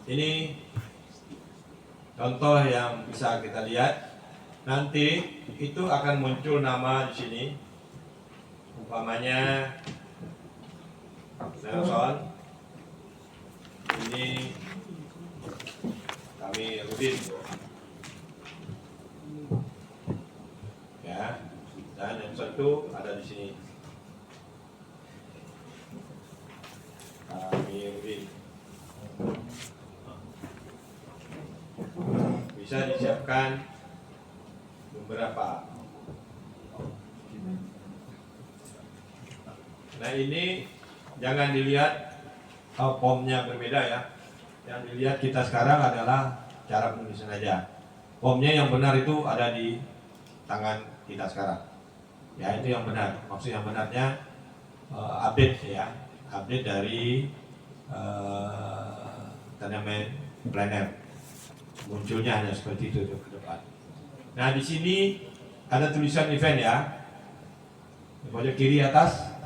Ini contoh yang bisa kita lihat. Nanti itu akan muncul nama di sini. Umpamanya Nelson. Ini kami Rudin. Ya. Dan yang satu ada di sini. Kami Rudin. Bisa disiapkan beberapa. Nah ini jangan dilihat formnya berbeda ya. Yang dilihat kita sekarang adalah cara penulisan aja. Formnya yang benar itu ada di tangan kita sekarang. Ya itu yang benar. Maksud yang benarnya update ya, update dari Dynamic Planner. Munculnya hanya seperti itu ke depan. Nah di sini ada tulisan event ya. Di pojok kiri atas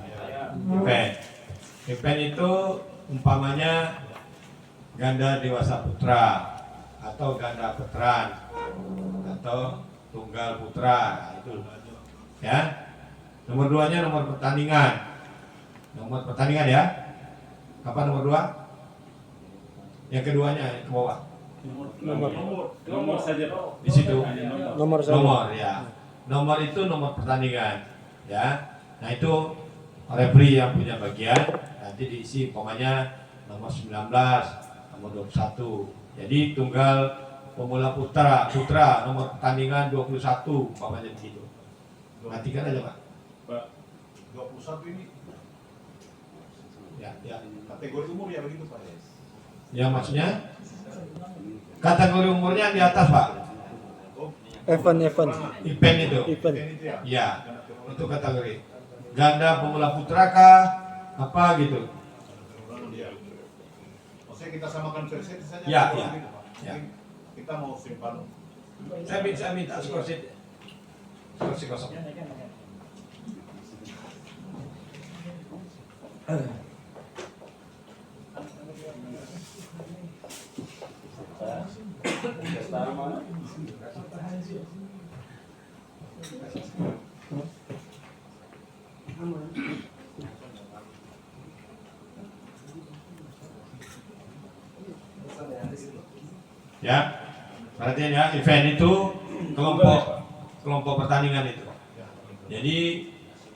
event. Event itu umpamanya ganda dewasa putra atau ganda veteran atau tunggal putra. Nah, itu ya. Nomor 2-nya nomor pertandingan. Nomor pertandingan ya. Apa nomor 2? Yang keduanya ke bawah. Nomor saja Di situ. Nomor Ya. Nomor itu nomor pertandingan ya. Nah itu referee yang punya bagian, nanti diisi umpamanya nomor 19, nomor 21. Jadi tunggal pemula putra nomor pertandingan 21 umpamanya begitu. Perhatikan aja Pak. 21 ini Ya. kategori umur ya begitu Pak? Ya maksudnya kategori umurnya di atas Pak. event Event itu. event Itu ya? Ya. Itu kategori. Ganda pemula putra kah? Apa gitu. Iya. Maksudnya kita samakan versi saja. Ya, begitu, ya. Pak. Ya. Kita mau simpan. Saya minta skor kosong. Ya, perhatian ya, event itu kelompok pertandingan itu. Jadi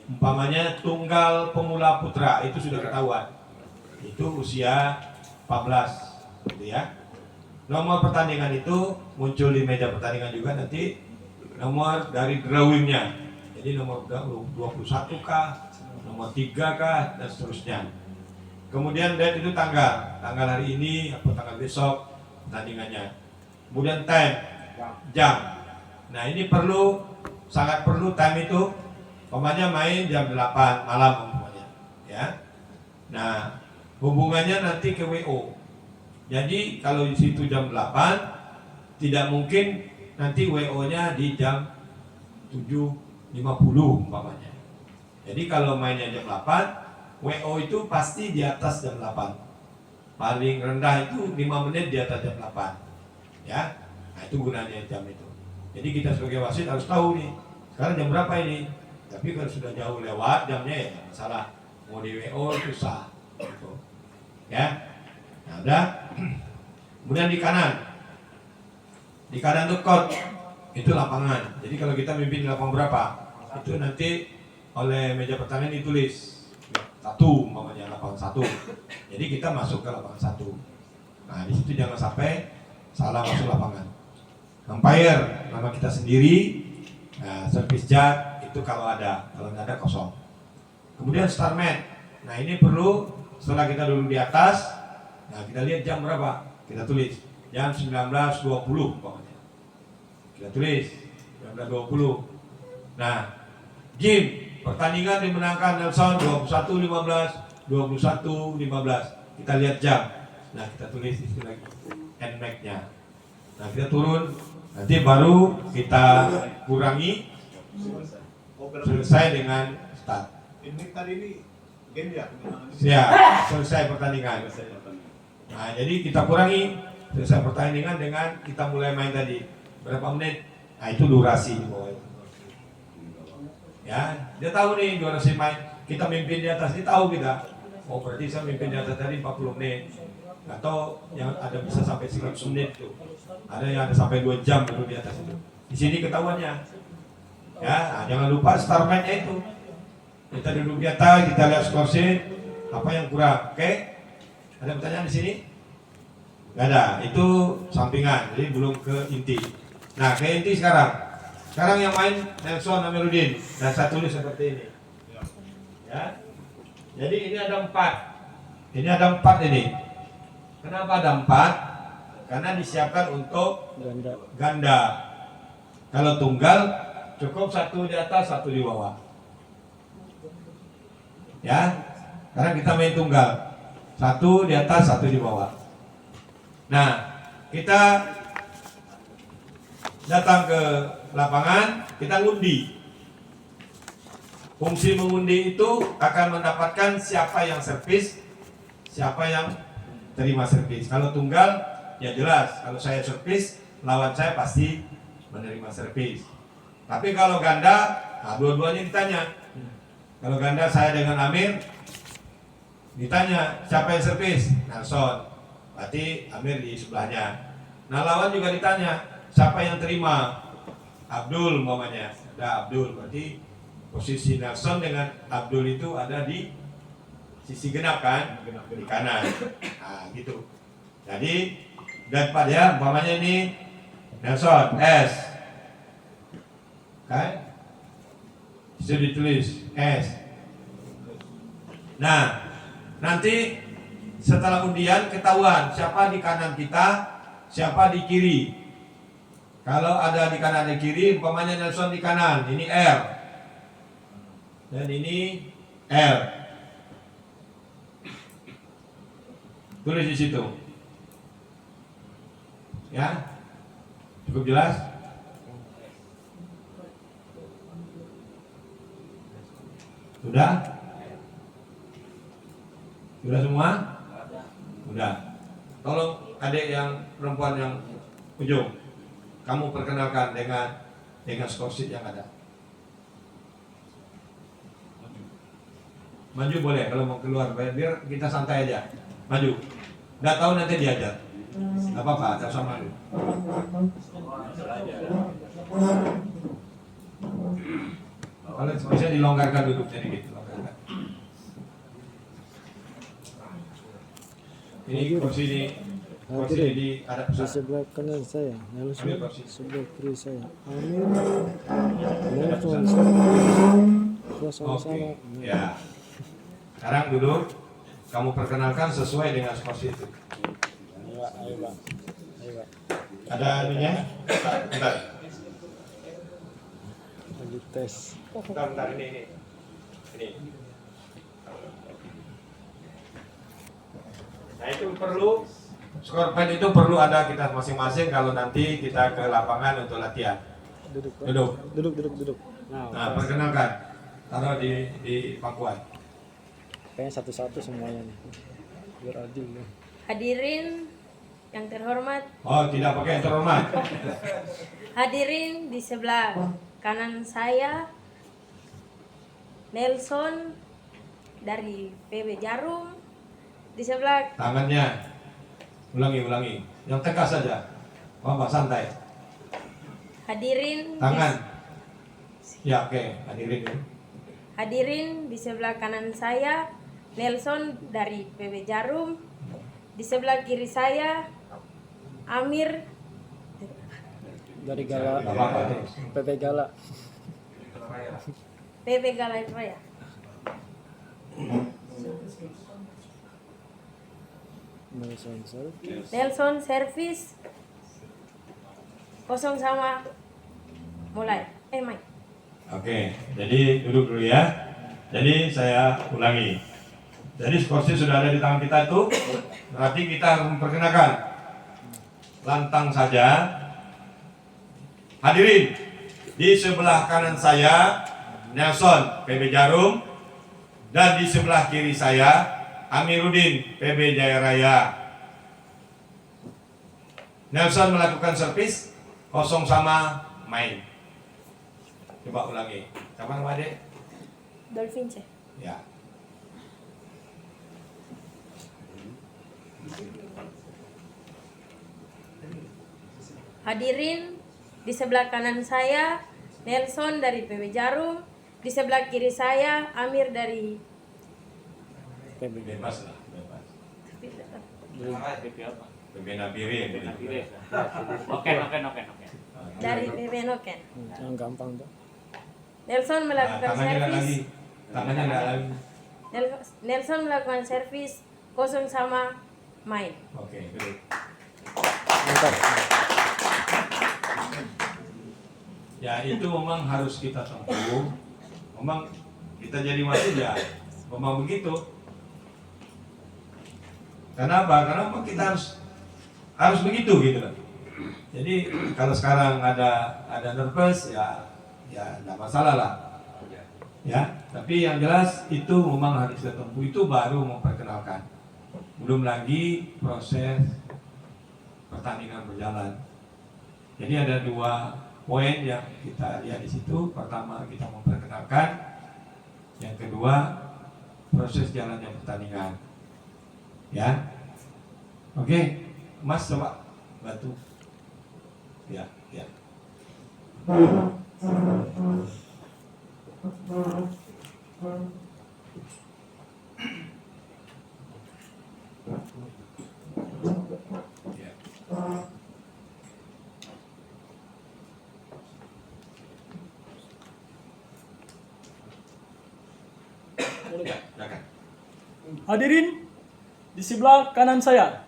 umpamanya tunggal pemula putra itu sudah ketahuan, itu usia 14, gitu ya. Nomor pertandingan itu muncul di meja pertandingan juga nanti nomor dari drawingnya. Jadi nomor 21 kah, nomor 3 kah, dan seterusnya. Kemudian date itu tanggal hari ini atau tanggal besok pertandingannya. Kemudian time, jam. Nah ini sangat perlu time itu. Umpamanya main jam 8 malam umpamanya, ya. Nah hubungannya nanti ke WO. Jadi kalau di situ jam 8, tidak mungkin nanti WO-nya di jam 7.50 umpamanya. Jadi kalau mainnya jam 8, WO itu pasti di atas jam 8. Paling rendah itu 5 menit di atas jam 8. Ya, nah itu gunanya jam itu. Jadi kita sebagai wasit harus tahu nih, sekarang jam berapa ini. Tapi kalau sudah jauh lewat jamnya ya tidak masalah. Mau di WO itu sah. Gitu. Ya, nah udah. Kemudian di kanan itu court, itu lapangan. Jadi kalau kita mimpin di lapangan berapa, itu nanti oleh meja pertandingan ditulis 1 umpamanya lapangan 1. Jadi kita masuk ke lapangan 1. Nah di situ jangan sampai salah masuk lapangan. Umpire nama kita sendiri. Nah, service judge itu kalau nggak ada kosong. Kemudian star man. Nah ini perlu setelah kita duduk di atas. Nah kita lihat jam berapa. Kita tulis jam 19.20 umpamanya. Kita tulis 19.20. Nah game pertandingan dimenangkan Nelson 21-15, 21-15. Kita lihat jam. Nah kita tulis itu lagi NMAC-nya. Nah kita turun, nanti baru kita kurangi selesai dengan start. Ini tadi ini game ya? Ya, selesai pertandingan. Nah jadi kita kurangi selesai pertandingan dengan kita mulai main tadi. Berapa menit? Nah itu durasi di bawah itu. Ya, dia tahu nih durasi main. Kita mimpin di atas, dia tahu kita. Oh berarti saya mimpin di atas tadi 40 menit. Atau yang ada bisa sampai 100 menit tuh. Ada yang ada sampai 2 jam dulu di atas itu. Di sini ketahuannya. Ya, nah, jangan lupa start match-nya itu. Kita duduk di atas, kita lihat skor sheet, apa yang kurang. Oke? Ada pertanyaan di sini? Gak ada, itu sampingan, jadi belum ke inti. Nah, ke inti sekarang. Sekarang yang main Nelson Amiruddin dan saya tulis seperti ini. Ya. Jadi ini ada 4. Ini ada 4 ini. Kenapa ada 4? Karena disiapkan untuk ganda. Kalau tunggal cukup 1 di atas, 1 di bawah. Ya. Karena kita main tunggal. 1 di atas, 1 di bawah. Nah, kita datang ke lapangan, kita ngundi. Fungsi mengundi itu akan mendapatkan siapa yang servis, siapa yang terima servis. Kalau tunggal, ya jelas. Kalau saya servis, lawan saya pasti menerima servis. Tapi kalau ganda, nah dua-duanya ditanya. Kalau ganda saya dengan Amir, ditanya siapa yang servis, Nelson. Berarti Amir di sebelahnya. Nah lawan juga ditanya siapa yang terima, Abdul umpamanya. Ada Abdul, berarti posisi Nelson dengan Abdul itu ada di sisi genap kan, di kanan. Nah gitu. Jadi daripada umpamanya ini Nelson S, kan? Bisa ditulis S. Nah nanti setelah undian ketahuan siapa di kanan kita, siapa di kiri. Kalau ada di kanan dan kiri, umpamanya Nelson di kanan, ini R. Dan ini L. Tulis di situ. Ya. Cukup jelas? Sudah? Sudah semua? Sudah. Tolong adik yang perempuan yang ujung, kamu perkenalkan dengan skor sheet yang ada. Maju boleh kalau mau keluar, biar kita santai aja. Maju. Nggak tahu nanti diajar. Nggak apa-apa, tak usah malu. Kalau bisa dilonggarkan duduknya dikit. Ini kursi ini ada Di pesan. sebelah kanan saya, Nelson. Ambil kursi. Sebelah kiri saya, Amir. Nelson Oke. Ya. Sekarang duduk. Kamu perkenalkan sesuai dengan skor itu. Ayo, Pak. Ada anunya? Bentar. Lagi tes. Bentar ini. Nah itu perlu skor pad itu perlu ada kita masing-masing kalau nanti kita ke lapangan untuk latihan. Duduk, Pak. Duduk. Nah, Nah perkenalkan, taruh di pangkuan. kayaknya satu-satu semuanya nih. Biar adil nih. Hadirin yang terhormat, Oh tidak pakai yang terhormat. hadirin di sebelah kanan saya Nelson dari PB Jarum, di sebelah Tangannya ulangi. Yang tegas saja. Bapak santai. hadirin Tangan. Ya oke, hadirin dulu. hadirin di sebelah kanan saya Nelson dari PB Jarum, di sebelah kiri saya Amir Dari Gala, Nggak apa-apa terus. PP Gala. PB Galai Raya. Nelson Service. Nelson Service kosong sama mulai. Mike. Oke, jadi duduk dulu ya. Jadi saya ulangi. Jadi skor sheet sudah ada di tangan kita itu. Berarti kita harus memperkenalkan. Lantang saja. Hadirin, di sebelah kanan saya Nelson PB Jarum dan di sebelah kiri saya Amiruddin PB Jaya Raya. Nelson melakukan servis, kosong sama main. Coba ulangi. Siapa nama adik? Dolphin C. Ya. Hadirin, di sebelah kanan saya Nelson dari PB Jarum, di sebelah kiri saya Amir dari PB. Bebas lah, bebas. PP apa? PB Nabire. Oke. dari PB Noken. Yang gampang tuh. Nelson melakukan Tangannya nggak lagi. servis. Tangannya nggak lagi. Nelson melakukan servis, kosong sama main. Oke, baik. Mantap. Ya itu memang harus kita tempuh. Memang kita jadi wasit ya, memang begitu. Kenapa? Karena memang kita harus begitu gitu loh. Jadi kalau sekarang ada nervous ya nggak masalah lah. Ya, tapi yang jelas itu memang harus kita tempuh, itu baru memperkenalkan. Belum lagi proses pertandingan berjalan. Jadi ada 2 poin yang kita lihat di situ. Pertama, kita memperkenalkan. Yang kedua, proses jalannya pertandingan. Ya. Oke, Mas coba bantu. Ya. Ya. Silakan. Hadirin, di sebelah kanan saya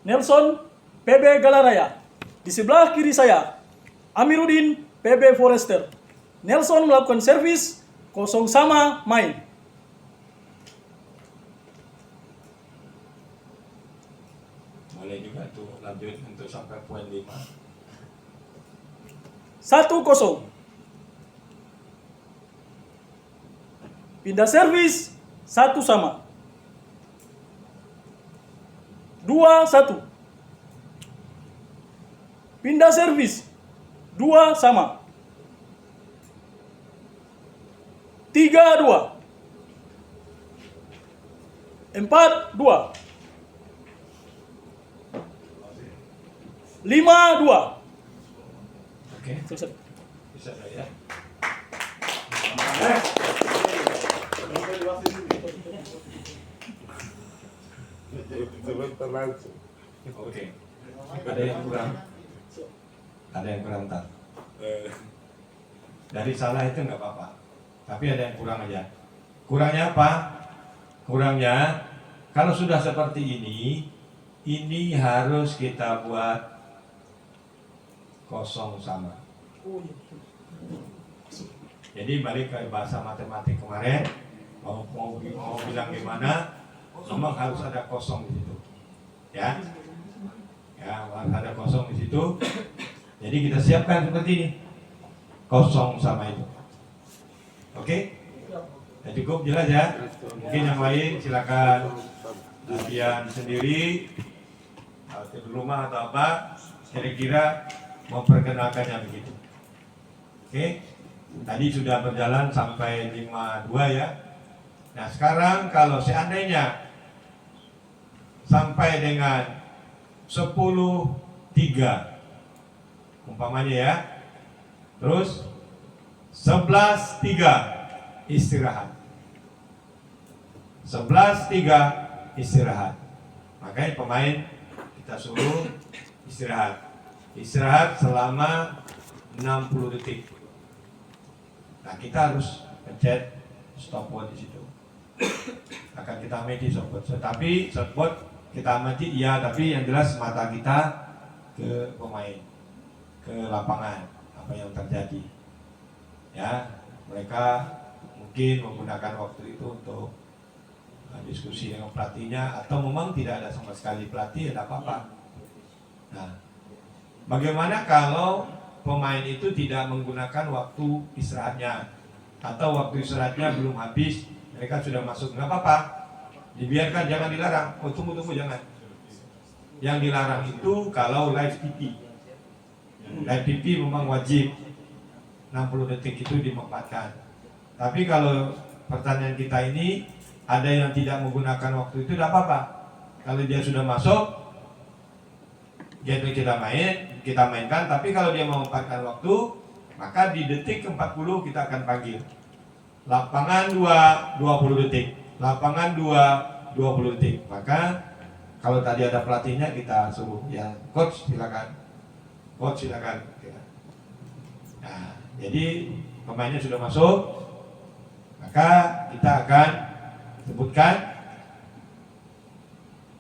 Nelson PB Galaraya, di sebelah kiri saya Amiruddin PB Forester. Nelson melakukan servis, kosong sama main. Boleh juga tuh lanjut untuk sampai poin 5. 1-0. Pindah servis, 1 sama. 2-1. Pindah servis, 2 sama. 3-2. 4-2. 5-2. Oke, Selesai. bisa saya. Oke. Ada yang kurang? Ada yang kurang tak? Dari salah itu nggak apa-apa. Tapi ada yang kurang aja. Kurangnya apa? Kurangnya kalau sudah seperti ini harus kita buat kosong sama. Jadi balik ke bahasa matematik kemarin, mau bilang gimana, memang harus ada kosong di situ. Ya, harus ada kosong di situ. Jadi kita siapkan seperti ini, kosong sama itu. Oke? Ya, cukup jelas ya. Mungkin yang lain silakan latihan sendiri, atau di rumah atau apa, kira-kira memperkenalkannya begitu. Oke? Tadi sudah berjalan sampai 5-2 ya. Nah sekarang kalau seandainya sampai dengan 10-3 umpamanya ya, terus 11-3 istirahat, 11-3 istirahat. Makanya pemain kita suruh istirahat selama 60 detik. Nah kita harus pencet stopwatch di situ. Akan kita amati stopwatch. Tapi stopwatch kita amati iya, tapi yang jelas mata kita ke pemain, ke lapangan, apa yang terjadi. Ya, mereka mungkin menggunakan waktu itu untuk diskusi dengan pelatihnya, atau memang tidak ada sama sekali pelatih, tidak apa-apa. Nah, bagaimana kalau pemain itu tidak menggunakan waktu istirahatnya, atau waktu istirahatnya belum habis, mereka sudah masuk, nggak apa-apa, dibiarkan, jangan dilarang. Oh tunggu jangan. Yang dilarang itu kalau live TV. Live TV memang wajib 60 detik itu dimanfaatkan. Tapi kalau pertandingan kita ini ada yang tidak menggunakan waktu itu, tidak apa-apa. Kalau dia sudah masuk, jadi kita mainkan. Tapi kalau dia memanfaatkan waktu, maka di detik ke-40 kita akan panggil. Lapangan 2, 20 detik. Lapangan 2, 20 detik. Maka kalau tadi ada pelatihnya, kita suruh, ya coach silakan. Coach silakan. Nah, jadi pemainnya sudah masuk, maka kita akan sebutkan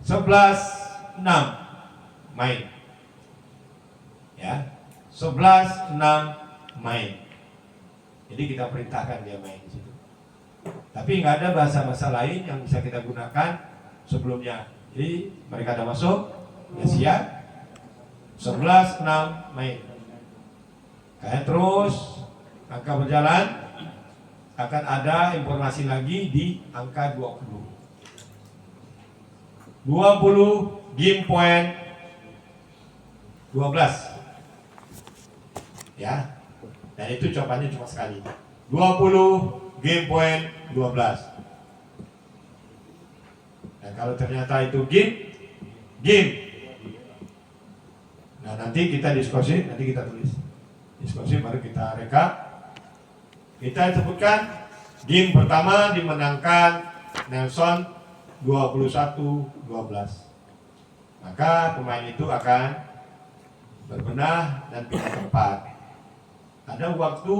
11-6 main. Ya, 11-6 main. Jadi kita perintahkan dia main di situ. Tapi nggak ada bahasa-bahasa lain yang bisa kita gunakan sebelumnya. Jadi mereka ada masuk, ya siap. 11-6 main. Kayak terus angka berjalan, akan ada informasi lagi di angka 20. 20 game point 12. Ya. Dan itu jawabannya cuma sekali. 20 game point 12. Dan kalau ternyata itu game. Nah, nanti kita diskusi, nanti kita tulis. Diskusi baru kita rekap. Kita sebutkan game pertama dimenangkan Nelson 21-12. Maka pemain itu akan berbenah dan pindah tempat. Ada waktu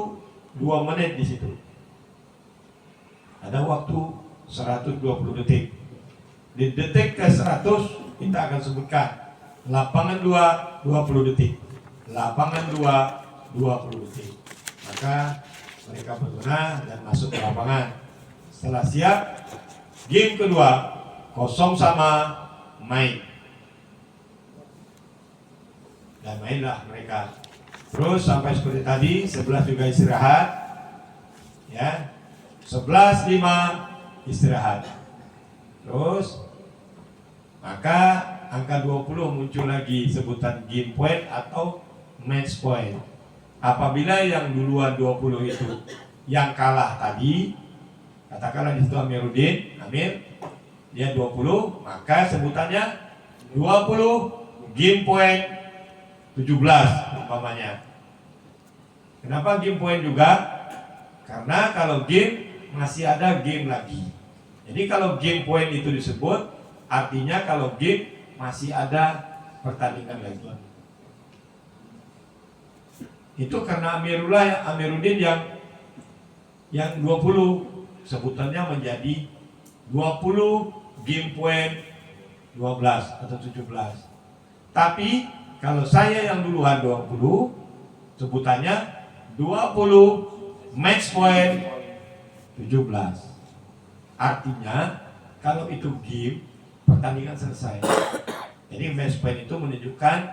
2 menit di situ. Ada waktu 120 detik. Di detik ke 100 kita akan sebutkan lapangan 2 20 detik. Lapangan 2 20 detik. Maka mereka berbenah dan masuk ke lapangan. Setelah siap, game kedua, kosong sama main. Dan mainlah mereka. Terus sampai seperti tadi, 11 juga istirahat. Ya. 11-5 istirahat. Terus maka angka 20 muncul lagi sebutan game point atau match point. Apabila yang duluan 20 itu yang kalah tadi, katakanlah di situ Amiruddin, Amir, dia 20, maka sebutannya 20 game point 17 umpamanya. Kenapa game point juga? Karena kalau game masih ada game lagi. Jadi kalau game point itu disebut, artinya kalau game masih ada pertandingan lagi. Itu karena Amiruddin yang 20 sebutannya menjadi 20 game point 12 atau 17. Tapi kalau saya yang duluan 20 sebutannya 20 match point 17. Artinya kalau itu game, pertandingan selesai. Jadi match point itu menunjukkan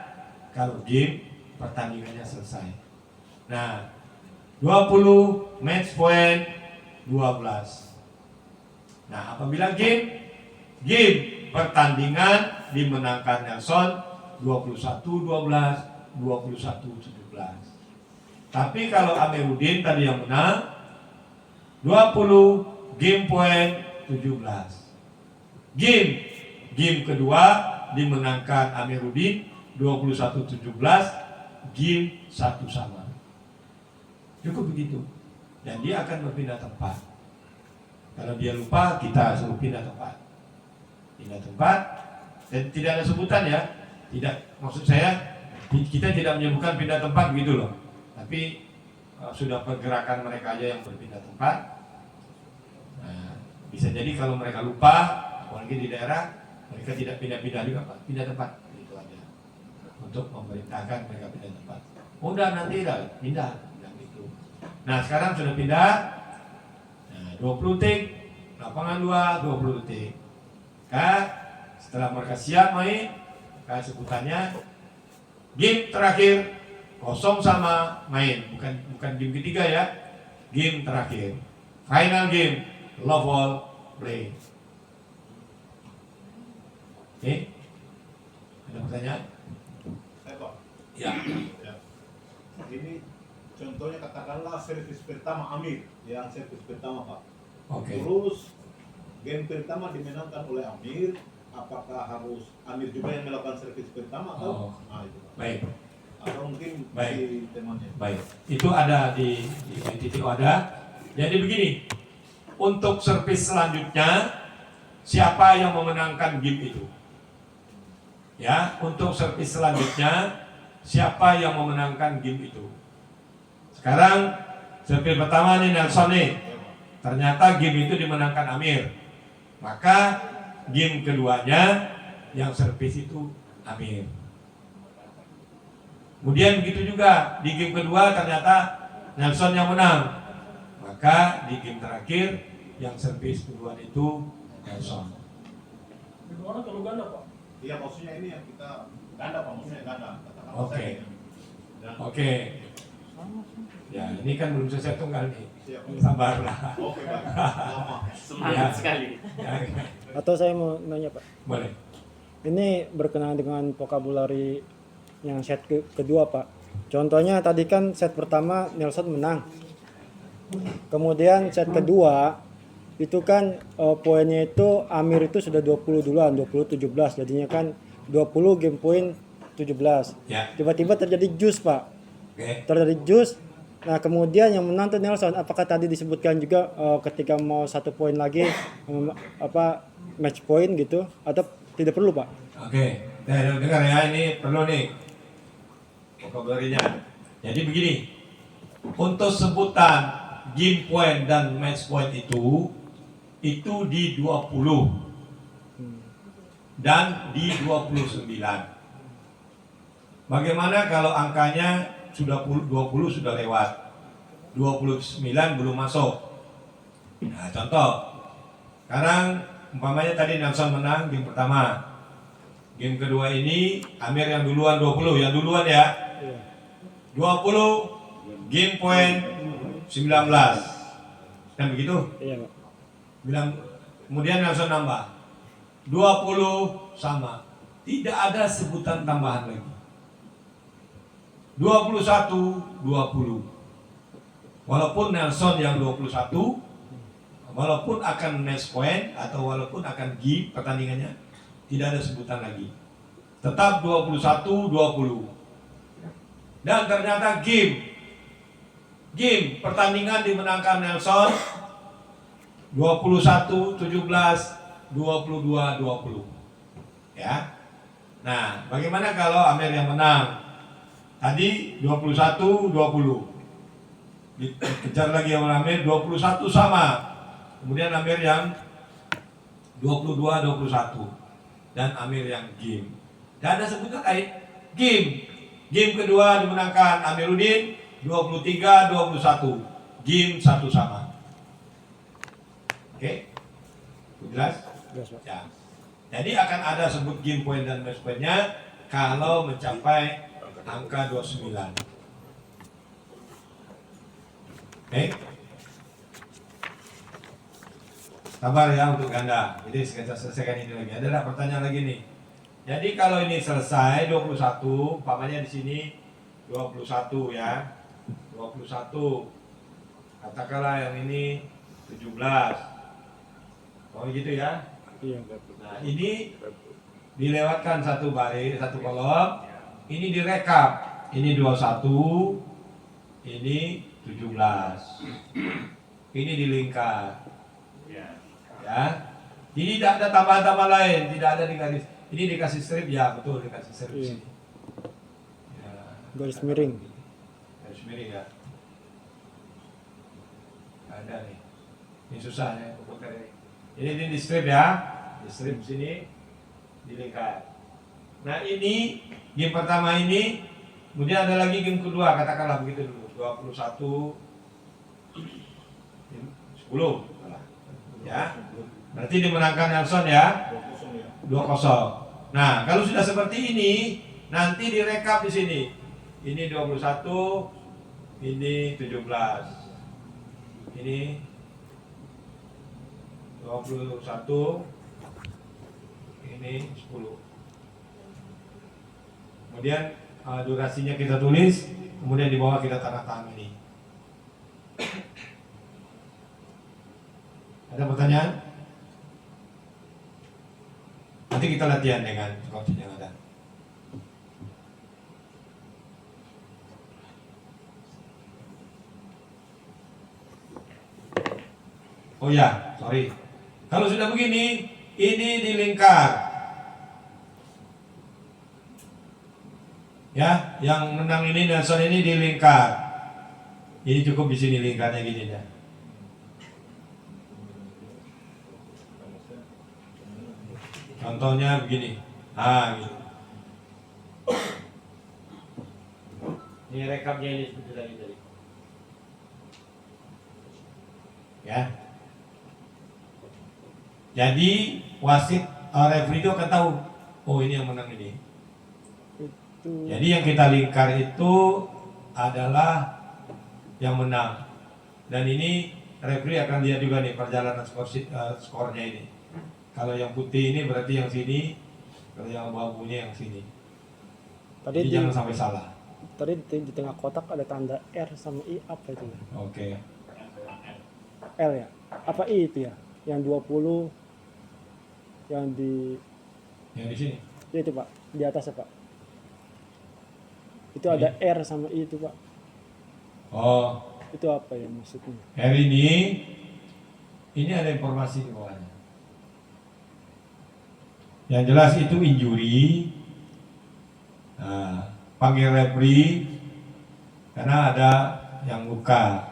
kalau game pertandingannya selesai. Nah, 20 match point 12. Nah, apabila game pertandingan dimenangkan Nelson 21-12, 21-17. Tapi kalau Amiruddin tadi yang menang 20 game point 17. Game kedua dimenangkan Amiruddin 21-17, game 1 sama. Cukup begitu. Dan dia akan berpindah tempat. Kalau dia lupa, kita suruh pindah tempat. Pindah tempat. Dan tidak ada sebutan ya. Tidak, maksud saya kita tidak menyebutkan pindah tempat begitu loh. Tapi sudah pergerakan mereka aja yang berpindah tempat. Nah, bisa jadi kalau mereka lupa, apalagi di daerah, mereka tidak pindah-pindah juga, Pak. Pindah tempat, itu aja. Untuk memerintahkan mereka pindah tempat. Udah nanti dah pindah gitu. Nah, sekarang sudah pindah. Nah, 20 detik, lapangan 2, 20 detik. Setelah mereka siap main, sebutannya game terakhir kosong sama main, bukan game ketiga ya, game terakhir, final game, love all play. Oke, Ada pertanyaan? Saya Pak. Ya. Ya. Ini contohnya katakanlah servis pertama Amir, yang servis pertama Pak. Oke. Terus game pertama dimenangkan oleh Amir, apakah harus Amir juga yang melakukan servis pertama atau? Oh. Nah, itu Pak. Baik. Atau mungkin Baik. si temannya. Baik. Itu ada di titik ada. Jadi begini. Untuk servis selanjutnya, siapa yang memenangkan game itu? Ya, untuk servis selanjutnya, siapa yang memenangkan game itu? Sekarang servis pertama nih Nelson nih. Ternyata game itu dimenangkan Amir. Maka game keduanya yang servis itu Amir. Kemudian begitu juga di game kedua ternyata Nelson yang menang. Maka di game terakhir yang servis kedua itu Nelson. Bagaimana kalau ganda Pak? Iya, maksudnya ini yang kita ganda Pak, maksudnya ganda. Katakanlah Oke. saya. Dan, Oke. Ya, ini kan belum selesai tunggal nih. Siap. Sabarlah. Oke Pak. Lama. Semangat Ya. sekali. Ya, Atau saya mau nanya Pak, boleh. ini berkenaan dengan vocabulary yang set kedua Pak. Contohnya tadi kan set pertama Nelson menang. Kemudian set kedua itu kan poinnya itu Amir itu sudah 20 duluan, 20-17. Jadinya kan 20 game point 17. Ya. Tiba-tiba terjadi juice Pak. Oke. Terjadi juice. Nah kemudian yang menang tuh Nelson. Apakah tadi disebutkan juga ketika mau 1 poin lagi match point gitu atau tidak perlu Pak? Oke. Nah, dengar ya, ini perlu nih vocabulary-nya. Jadi begini. Untuk sebutan game point dan match point itu di 20 dan di 29. Bagaimana kalau angkanya sudah 20 sudah lewat, 29 belum masuk? Nah, contoh. Sekarang umpamanya tadi Nelson menang game pertama. Game kedua ini Amir yang duluan 20, yang duluan ya. 20 game point 19. Kan begitu? Iya Pak. Bilang kemudian Nelson nambah 20 sama, tidak ada sebutan tambahan lagi. 21 20. Walaupun Nelson yang 21, walaupun akan match point atau walaupun akan game pertandingannya, tidak ada sebutan lagi. Tetap 21 20. Dan ternyata game pertandingan dimenangkan Nelson 21 17 22 20. Ya. Nah, bagaimana kalau Amir yang menang? Tadi 21 20. Dikejar lagi sama Amir 21 sama. Kemudian Amir yang 22 21 dan Amir yang game. Dan ada sebutan lain game. Game kedua dimenangkan Amiruddin 23 21. Game 1 sama. Oke? Jelas? Jelas Pak. Ya. Jadi akan ada sebut game point dan match point-nya kalau mencapai angka 29. Oke? Sabar ya untuk ganda. Jadi kita selesaikan ini lagi. Ada nggak pertanyaan lagi nih? Jadi kalau ini selesai 21, umpamanya di sini 21 ya. 21. Katakanlah yang ini 17. Oh gitu ya. Iya. Nah, ini dilewatkan satu baris, satu kolom. Ini direkap. Ini 21. Ini 17. Ini dilingkar. Ya. Ini tidak ada tambahan-tambahan lain, tidak ada di garis. Ini dikasih strip ya, betul dikasih strip di Iya. sini. Ya. Garis miring. Garis miring ya. Ada nih. Ini susah ya komputer ini. Ini di strip ya, di strip sini dilingkar. Nah ini game pertama ini, kemudian ada lagi game kedua, katakanlah begitu dulu, 21 10 ya. Berarti dimenangkan Nelson ya, 2-0. Nah kalau sudah seperti ini, nanti direkap di sini. Ini 21, ini 17, ini 21, ini 10. Kemudian durasinya kita tulis, kemudian di bawah kita tanda tangan ini. Ada pertanyaan? Nanti kita latihan dengan coach yang ada. Oh ya, sorry. Kalau sudah begini, ini dilingkar. Ya, yang menang ini Nelson ini dilingkar. Ini cukup di sini lingkarnya gini ya. Contohnya begini. Gitu. Ini rekamnya ini seperti tadi. Ya. Jadi wasit referee itu akan tahu, oh ini yang menang ini. Jadi yang kita lingkar itu adalah yang menang. Dan ini referee akan lihat juga nih perjalanan skornya ini. Kalau yang putih ini berarti yang sini, kalau yang abu-abunya yang sini. Jadi jangan sampai salah. Tadi di tengah kotak ada tanda R sama I, apa itu ya? Oke. L ya? Apa I itu ya? Yang 20 yang di sini. ya itu Pak, di atas ya Pak. Itu ada R sama I itu Pak. Oh, Itu apa ya maksudnya? R ini ada informasi di bawahnya. Yang jelas itu injury. Nah, panggil referee karena ada yang luka,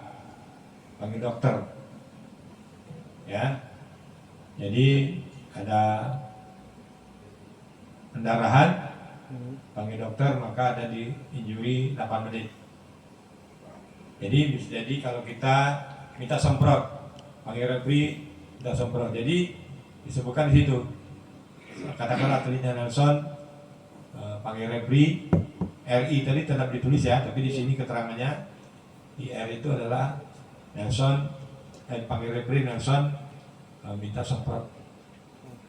panggil dokter. Ya, jadi ada pendarahan, panggil dokter, maka ada di injury 8 menit. Jadi bisa jadi kalau kita minta semprot, panggil referee minta semprot. Jadi disebutkan di situ. Katakanlah atletnya Nelson, panggil referee, RI tadi tetap ditulis ya, tapi di sini keterangannya di R itu adalah Nelson, panggil referee Nelson minta semprot.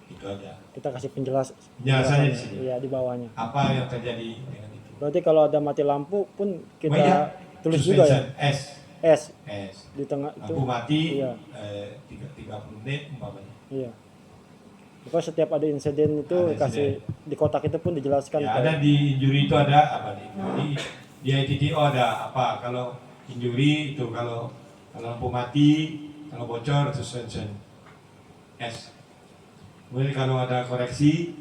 Itu aja. Kita kasih Penjelasannya di sini. Iya, di bawahnya. Apa yang terjadi dengan itu? Berarti kalau ada mati lampu pun kita Oh iya, tulis juga ya. S Di tengah itu. lampu mati. Iya. 30 menit umpamanya. Iya. Pokoknya setiap ada insiden itu Ada kasih di kotak itu pun dijelaskan. Ya, ada di injury itu ada apa nih? Di ITTO ada apa? Kalau injury itu kalau lampu mati, kalau bocor suspension S. Kemudian kalau ada koreksi,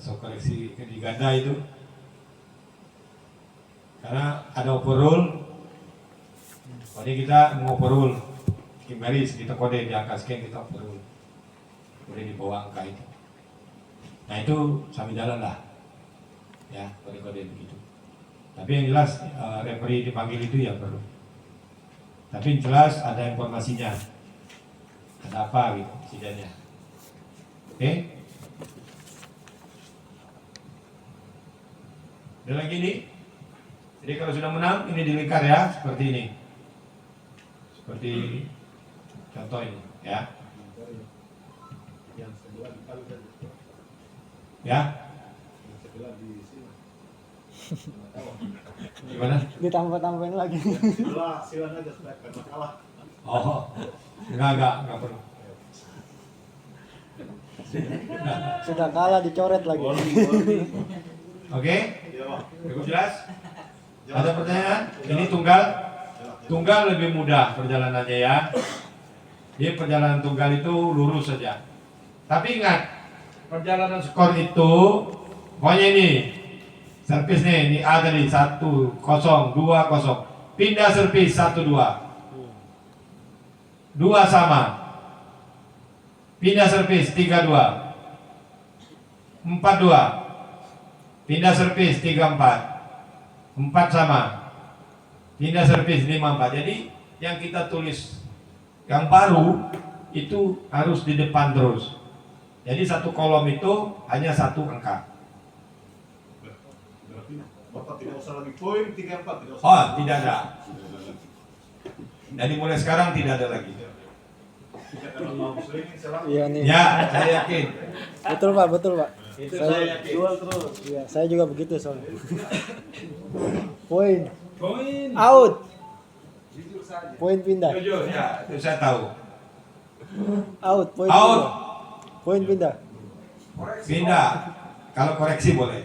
koreksi di ganda itu, karena ada overrule. Jadi kita mau overrule, garis kita kode di angka sekian kita overrule. Kemudian di bawah angka itu. Nah itu sambil jalan lah, ya kode-kode begitu. Tapi yang jelas referee dipanggil itu yang perlu. Tapi yang jelas ada informasinya, ada apa gitu insidennya. Oke? Ada lagi nih. Jadi kalau sudah menang ini dilingkar ya seperti ini, seperti contoh ini, ya. Yang sebelah dikali kan. Ya, Yang sebelah di sini. gimana? Ditambah-tambahin lagi. Sebelah silang aja supaya karena kalah. Oh, enggak perlu. Sudah kalah dicoret lagi. Oke, Iya, Pak. cukup jelas? Ada pertanyaan? Ini tunggal lebih mudah perjalanannya ya. Jadi perjalanan tunggal itu lurus saja. Tapi ingat, perjalanan skor itu pokoknya ini servis nih, ini A tadi 1-0, 2-0. Pindah servis 1-2. 2 sama. Pindah servis 3-2. 4-2. Pindah servis 3-4. 4 sama. Pindah servis 5-4. Jadi yang kita tulis yang baru itu harus di depan terus. Jadi satu kolom itu hanya satu angka. Berarti Bapak tidak usah lagi poin 34 tidak usah. Oh, tidak ada. Jadi mulai sekarang tidak ada lagi. Tidak akan mau sering selalu. Iya nih. Ya, saya yakin. Betul Pak. Itu Saya- saya yakin. Jual terus. Iya, saya juga begitu soalnya. Poin. Poin. Out. Poin pindah. Jujur ya, itu saya tahu. Out. Poin Out. pindah. Poin pindah. Pindah. Kalau koreksi boleh.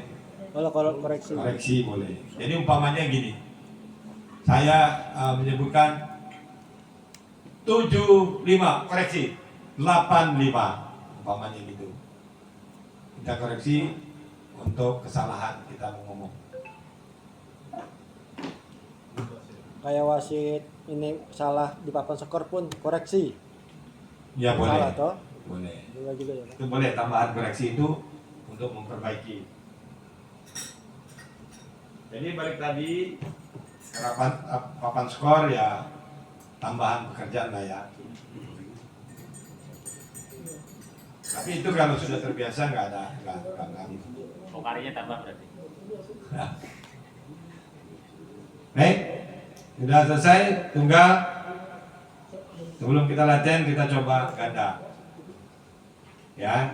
Kalau koreksi. Koreksi boleh. Jadi umpamanya gini. Saya menyebutkan 75, koreksi 85 umpamanya gitu. Kita koreksi untuk kesalahan kita mau ngomong. Kayak wasit ini salah di papan skor pun koreksi. Ya boleh. Salah toh? Boleh. Juga ya. Pak. Itu boleh tambahan koreksi itu untuk memperbaiki. Jadi balik tadi papan skor ya tambahan pekerjaan lah ya. Tapi itu kalau sudah terbiasa nggak ada. Oh, karirnya tambah berarti. Baik, sudah selesai tunggal. Sebelum kita latihan kita coba ganda. Ya.